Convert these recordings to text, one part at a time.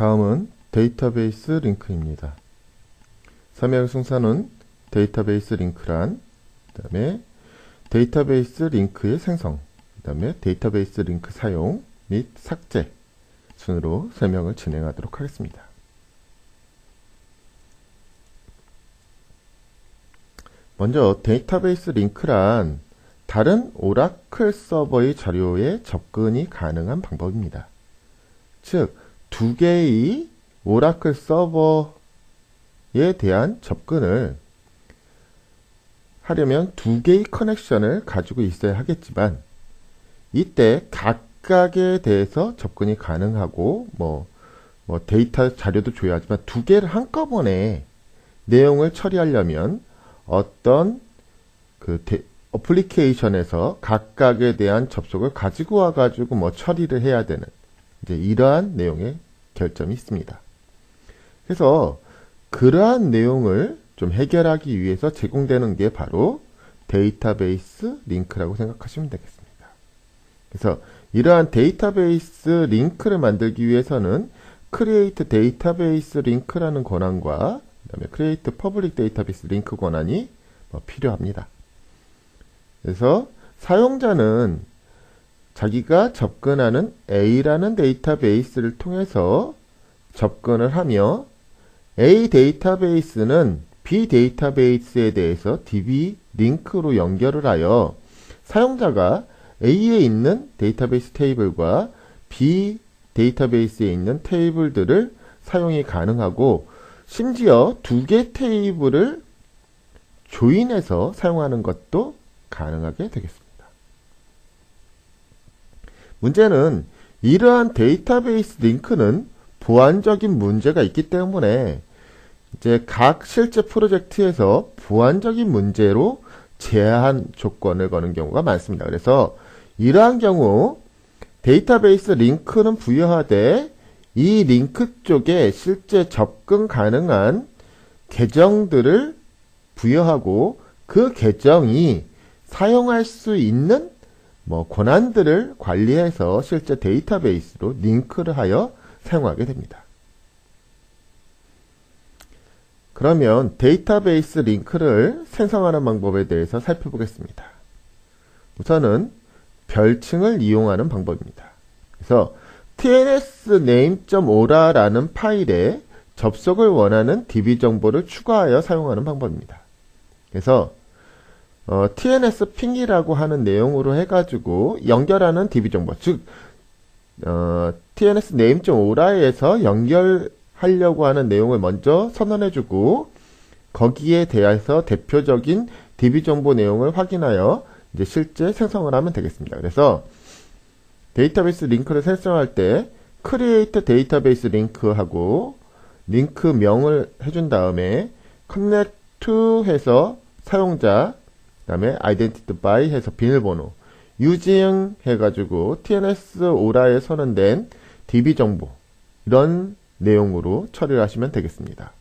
다음은 데이터베이스 링크입니다. 설명 순서는 데이터베이스 링크란, 그 다음에 데이터베이스 링크의 생성, 그 다음에 데이터베이스 링크 사용 및 삭제 순으로 설명을 진행하도록 하겠습니다. 먼저 데이터베이스 링크란 다른 오라클 서버의 자료에 접근이 가능한 방법입니다. 즉, 두 개의 오라클 서버에 대한 접근을 하려면 두 개의 커넥션을 가지고 있어야 하겠지만, 이때 각각에 대해서 접근이 가능하고 데이터 자료도 줘야 하지만 두 개를 한꺼번에 내용을 처리하려면 어떤 어플리케이션에서 각각에 대한 접속을 가지고 와가지고 처리를 해야 되는 이러한 내용의 결점이 있습니다. 그래서 그러한 내용을 좀 해결하기 위해서 제공되는 게 바로 데이터베이스 링크라고 생각하시면 되겠습니다. 그래서 이러한 데이터베이스 링크를 만들기 위해서는 Create Database Link라는 권한과 그다음에 Create Public Database Link 권한이 필요합니다. 그래서 사용자는 자기가 접근하는 A라는 데이터베이스를 통해서 접근을 하며 A 데이터베이스는 B 데이터베이스에 대해서 DB 링크로 연결을 하여 사용자가 A에 있는 데이터베이스 테이블과 B 데이터베이스에 있는 테이블들을 사용이 가능하고, 심지어 두 개 테이블을 조인해서 사용하는 것도 가능하게 되겠습니다. 문제는 이러한 데이터베이스 링크는 보안적인 문제가 있기 때문에 각 실제 프로젝트에서 보안적인 문제로 제한 조건을 거는 경우가 많습니다. 그래서 이러한 경우 데이터베이스 링크는 부여하되 이 링크 쪽에 실제 접근 가능한 계정들을 부여하고 그 계정이 사용할 수 있는 권한들을 관리해서 실제 데이터베이스로 링크를 하여 사용하게 됩니다. 그러면 데이터베이스 링크를 생성하는 방법에 대해서 살펴보겠습니다. 우선은 별칭을 이용하는 방법입니다. 그래서 tnsname.ora라는 파일에 접속을 원하는 DB 정보를 추가하여 사용하는 방법입니다. 그래서 tnsping이라고 하는 내용으로 해가지고 연결하는 DB 정보, 즉 tnsname.ora에서 연결하려고 하는 내용을 먼저 선언해주고 거기에 대해서 대표적인 DB 정보 내용을 확인하여 실제 생성을 하면 되겠습니다. 그래서 데이터베이스 링크를 생성할 때 create database link하고 링크명을 해준 다음에 connect to 해서 사용자, 그 다음에 identified by 해서 비밀번호, using 해가지고 TNS 오라에 선언된 DB 정보, 이런 내용으로 처리를 하시면 되겠습니다.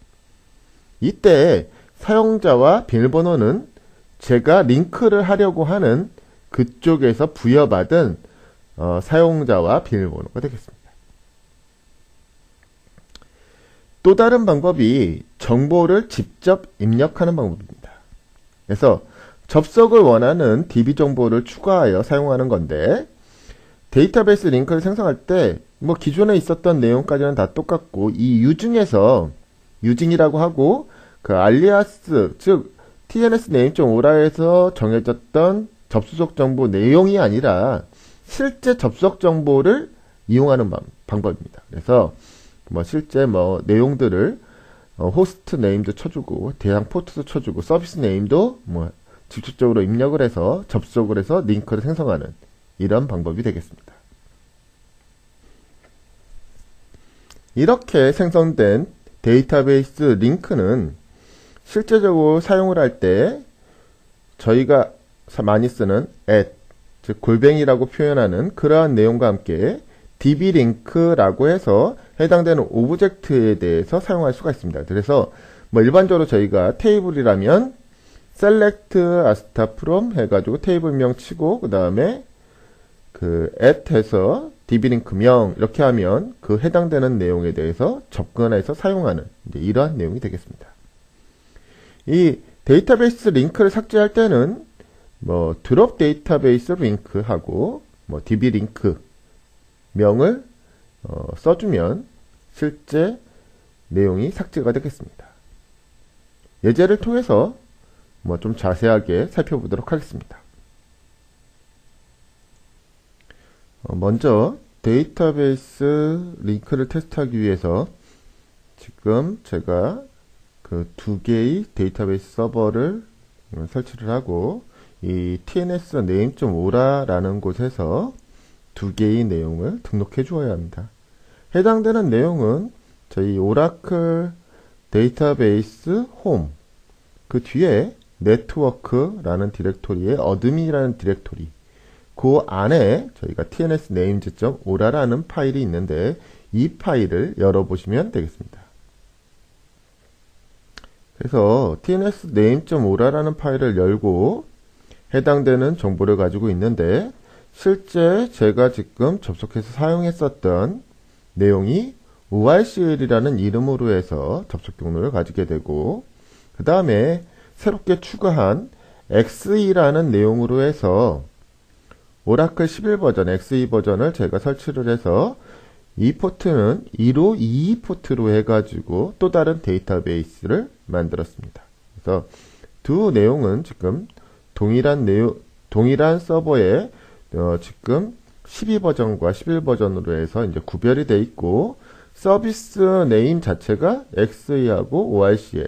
이때 사용자와 비밀번호는 제가 링크를 하려고 하는 그쪽에서 부여받은 사용자와 비밀번호가 되겠습니다. 또 다른 방법이 정보를 직접 입력하는 방법입니다. 그래서 접속을 원하는 DB 정보를 추가하여 사용하는 건데, 데이터베이스 링크를 생성할 때 기존에 있었던 내용까지는 다 똑같고, 이 using에서 using이라고 하고 그 alias, 즉 tnsname.ora에서 정해졌던 접속 정보 내용이 아니라 실제 접속 정보를 이용하는 방법입니다. 그래서 실제 내용들을 호스트 네임도 쳐주고 대상 포트도 쳐주고 서비스 네임도 직접적으로 입력을 해서 접속을 해서 링크를 생성하는 이런 방법이 되겠습니다. 이렇게 생성된 데이터베이스 링크는 실제적으로 사용을 할 때 저희가 많이 쓰는 즉 골뱅이라고 표현하는 그러한 내용과 함께 dblink라고 해서 해당되는 오브젝트에 대해서 사용할 수가 있습니다. 그래서 일반적으로 저희가 테이블이라면 select asta from 해가지고 테이블명 치고 그 다음에 at 해서 db링크명 이렇게 하면 그 해당되는 내용에 대해서 접근해서 사용하는 이제 이러한 내용이 되겠습니다. 이 데이터베이스 링크를 삭제할 때는 뭐 드롭 데이터베이스 링크하고 뭐 db링크 명을 써주면 실제 내용이 삭제가 되겠습니다. 예제를 통해서 뭐 좀 자세하게 살펴보도록 하겠습니다. 먼저 데이터베이스 링크를 테스트하기 위해서 지금 제가 그 두 개의 데이터베이스 서버를 설치를 하고 이 tns name.o라라는 곳에서 두 개의 내용을 등록해 주어야 합니다. 해당되는 내용은 저희 오라클 데이터베이스 홈 그 뒤에 네트워크라는 디렉토리에 어드민이라는 디렉토리 그 안에 저희가 tns names.ora라는 파일이 있는데 이 파일을 열어보시면 되겠습니다. 그래서 tns name.ora라는 파일을 열고 해당되는 정보를 가지고 있는데 실제 제가 지금 접속해서 사용했었던 내용이 orcl이라는 이름으로 해서 접속 경로를 가지게 되고 그 다음에 새롭게 추가한 XE라는 내용으로 해서 오라클 11버전, XE 버전을 제가 설치를 해서 이 포트는 1522 포트로 해가지고 또 다른 데이터베이스를 만들었습니다. 그래서 두 내용은 지금 동일한 서버에 지금 12버전과 11버전으로 해서 이제 구별이 되어 있고 서비스 네임 자체가 XE하고 ORCL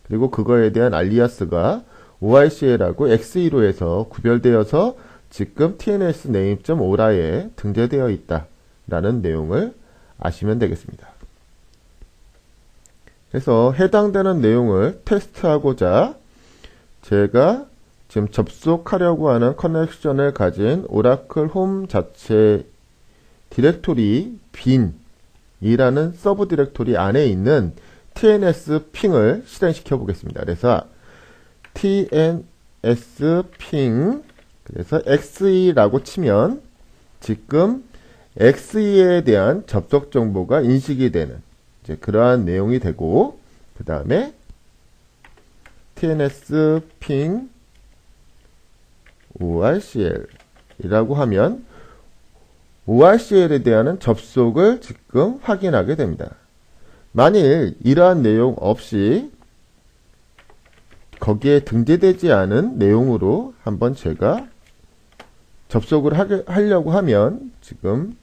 그리고 그거에 대한 알리아스가 ORCL하고 XE로 해서 구별되어서 지금 tns name.ora에 등재되어 있다라는 내용을 아시면 되겠습니다. 그래서 해당되는 내용을 테스트하고자 제가 지금 접속하려고 하는 커넥션을 가진 오라클 홈 자체 디렉토리 bin이라는 서브 디렉토리 안에 있는 tns 핑을 실행시켜 보겠습니다. 그래서 tns 핑 그래서 XE라고 치면 지금 XE에 대한 접속 정보가 인식이 되는 이제 그러한 내용이 되고 그 다음에 tns 핑 orcl 이라고 하면 orcl에 대한 접속을 지금 확인하게 됩니다. 만일 이러한 내용 없이 거기에 등재되지 않은 내용으로 한번 제가 접속을 하려고 하면 지금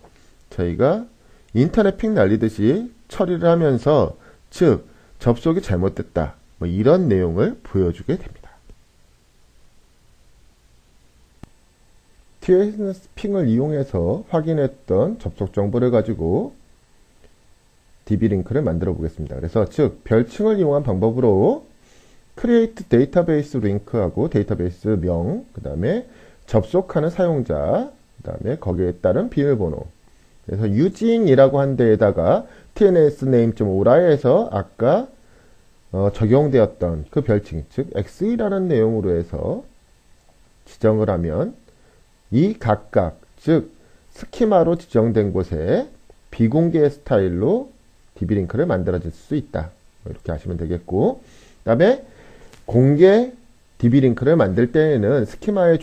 저희가 인터넷 핑 날리듯이 처리를 하면서 즉 접속이 잘못됐다 뭐 이런 내용을 보여주게 됩니다. TNS 핑을 이용해서 확인했던 접속 정보를 가지고 db링크를 만들어 보겠습니다. 그래서 즉 별칭을 이용한 방법으로 create database link하고 데이터베이스 명, 그 다음에 접속하는 사용자, 그 다음에 거기에 따른 비밀번호. 그래서 using이라고 한 데에다가 tns name.ora에서 아까 적용되었던 그 별칭, 즉 XE라는 내용으로 해서 지정을 하면 이 각각, 즉 스키마로 지정된 곳에 비공개 스타일로 db링크를 만들어줄 수 있다. 이렇게 하시면 되겠고 그 다음에 공개 db링크를 만들 때에는 스키마에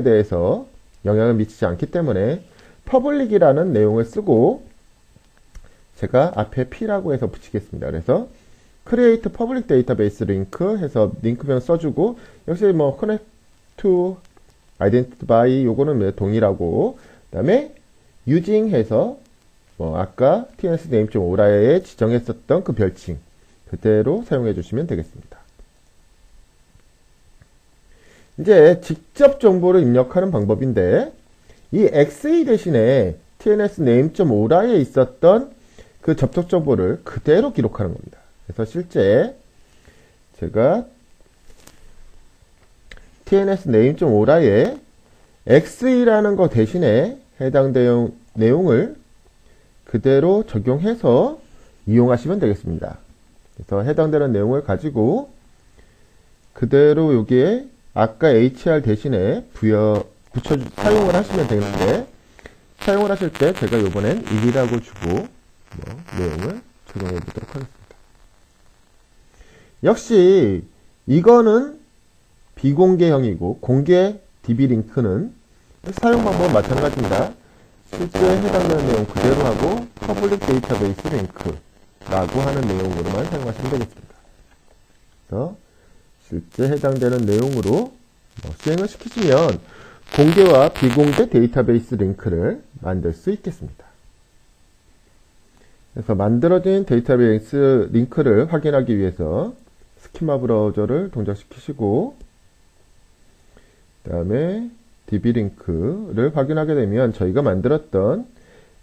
대해서 영향을 미치지 않기 때문에 public이라는 내용을 쓰고 제가 앞에 p라고 해서 붙이겠습니다. 그래서 create public database link 해서 링크명 써주고 역시 뭐 connect to identify 요거는 동일하고 그 다음에 using 해서 뭐 아까 tns name.ora에 지정했었던 그 별칭 그대로 사용해 주시면 되겠습니다. 이제 직접 정보를 입력하는 방법인데 이 XE 대신에 tns name.ora에 있었던 그 접속 정보를 그대로 기록하는 겁니다. 그래서 실제 제가 tns name.ora에 XE라는 거 대신에 해당 내용을 그대로 적용해서 이용하시면 되겠습니다. 그래서 해당되는 내용을 가지고 그대로 여기에 아까 HR 대신에 사용을 하시면 되는데 사용을 하실 때 제가 요번엔 1이라고 주고 내용을 적용해 보도록 하겠습니다. 역시 이거는 비공개형이고 공개 DB 링크는 사용 방법은 마찬가지입니다. 실제 해당되는 내용 그대로 하고 퍼블릭 데이터베이스 링크라고 하는 내용으로만 사용하시면 되겠습니다. 그래서 실제 해당되는 내용으로 수행을 시키시면 공개와 비공개 데이터베이스 링크를 만들 수 있겠습니다. 그래서 만들어진 데이터베이스 링크를 확인하기 위해서 스키마 브라우저를 동작시키시고 그 다음에 DB 링크를 확인하게 되면 저희가 만들었던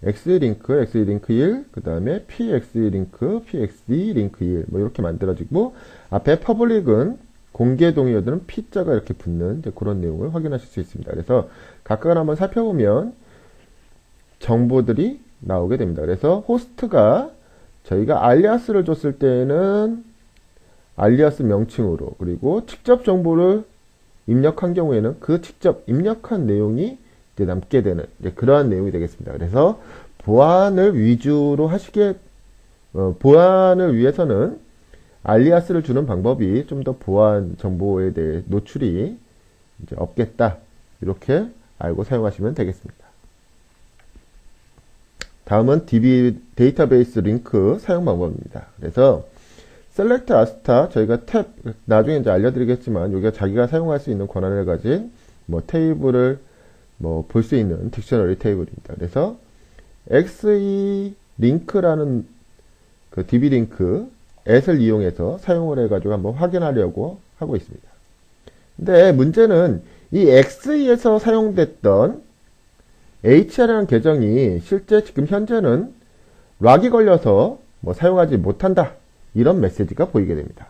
XLink, XLink 1, 그 다음에 PXLink, PXLink 1 이렇게 만들어지고 앞에 퍼블릭은 공개 동의어들은 P자가 이렇게 붙는 그런 내용을 확인하실 수 있습니다. 그래서 각각을 한번 살펴보면 정보들이 나오게 됩니다. 그래서 호스트가 저희가 알리아스를 줬을 때에는 알리아스 명칭으로, 그리고 직접 정보를 입력한 경우에는 그 직접 입력한 내용이 이제 남게 되는 그러한 내용이 되겠습니다. 그래서 보안을 위주로 보안을 위해서는 알리아스를 주는 방법이 좀 더 보안 정보에 대해 노출이 이제 없겠다. 이렇게 알고 사용하시면 되겠습니다. 다음은 DB 데이터베이스 링크 사용 방법입니다. 그래서 select as타 저희가 탭 나중에 이제 알려드리겠지만 여기가 자기가 사용할 수 있는 권한을 가진 테이블을 볼 수 있는 딕셔너리 테이블입니다. 그래서 XE 링크라는 그 DB 링크 at을 이용해서 사용을 해가지고 한번 확인하려고 하고 있습니다. 근데 문제는 이 XE에서 사용됐던 HR이라는 계정이 실제 지금 현재는 락이 걸려서 사용하지 못한다. 이런 메시지가 보이게 됩니다.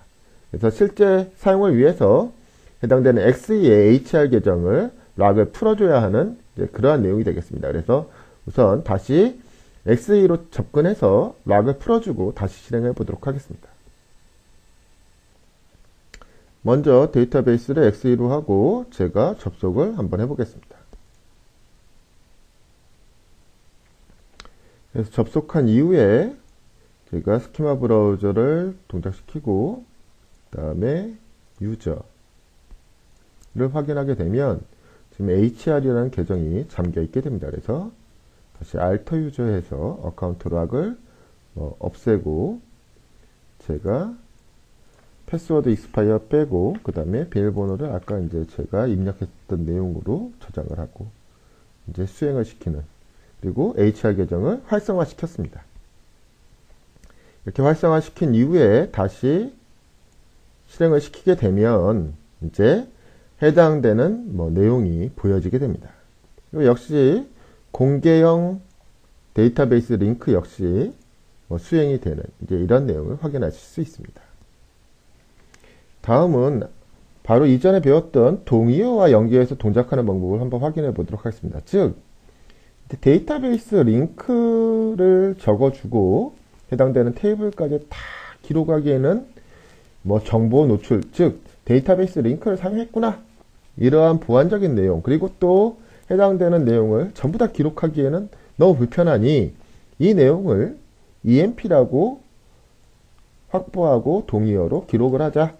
그래서 실제 사용을 위해서 해당되는 XE의 HR 계정을 락을 풀어줘야 하는 그러한 내용이 되겠습니다. 그래서 우선 다시 XE로 접근해서 락을 풀어주고 다시 실행해 보도록 하겠습니다. 먼저 데이터베이스를 XE로 하고 제가 접속을 한번 해보겠습니다. 그래서 접속한 이후에 제가 스키마 브라우저를 동작시키고 그 다음에 유저를 확인하게 되면 지금 HR이라는 계정이 잠겨 있게 됩니다. 그래서 다시 Alt 유저에서 어카운트 락을 없애고 제가 패스워드 익스파이어 빼고 그 다음에 비밀번호를 아까 이제 제가 입력했던 내용으로 저장을 하고 이제 수행을 시키는, 그리고 HR 계정을 활성화 시켰습니다. 이렇게 활성화 시킨 이후에 다시 실행을 시키게 되면 이제 해당되는 내용이 보여지게 됩니다. 그리고 역시 공개형 데이터베이스 링크 역시 수행이 되는 이제 이런 내용을 확인하실 수 있습니다. 다음은 바로 이전에 배웠던 동의어와 연계해서 동작하는 방법을 한번 확인해 보도록 하겠습니다. 즉 데이터베이스 링크를 적어주고 해당되는 테이블까지 다 기록하기에는 정보 노출, 즉 데이터베이스 링크를 사용했구나, 이러한 보안적인 내용, 그리고 또 해당되는 내용을 전부 다 기록하기에는 너무 불편하니 이 내용을 EMP라고 확보하고 동의어로 기록을 하자.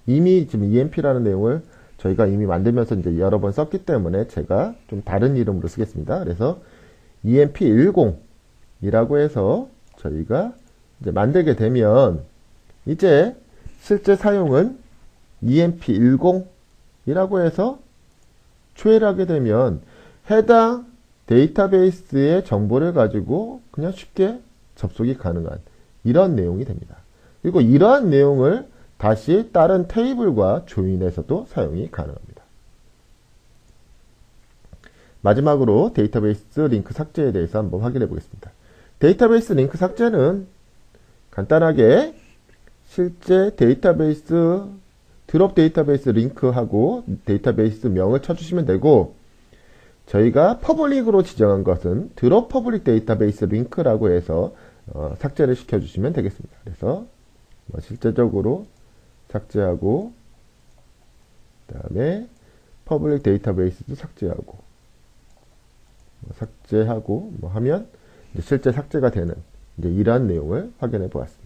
이미 지금 EMP라는 내용을 저희가 이미 만들면서 이제 여러 번 썼기 때문에 제가 좀 다른 이름으로 쓰겠습니다. 그래서 EMP10이라고 해서 저희가 이제 만들게 되면 이제 실제 사용은 EMP10이라고 해서 초회를 하게 되면 해당 데이터베이스의 정보를 가지고 그냥 쉽게 접속이 가능한 이런 내용이 됩니다. 그리고 이러한 내용을 다시 다른 테이블과 조인해서도 사용이 가능합니다. 마지막으로 데이터베이스 링크 삭제에 대해서 한번 확인해 보겠습니다. 데이터베이스 링크 삭제는 간단하게 실제 데이터베이스 드롭 데이터베이스 링크하고 데이터베이스 명을 쳐주시면 되고, 저희가 퍼블릭으로 지정한 것은 드롭 퍼블릭 데이터베이스 링크라고 해서 삭제를 시켜주시면 되겠습니다. 그래서 실제적으로 삭제하고 그 다음에 퍼블릭 데이터베이스도 삭제하고 삭제하고 뭐 하면 이제 실제 삭제가 되는 이제 이러한 내용을 확인해 보았습니다.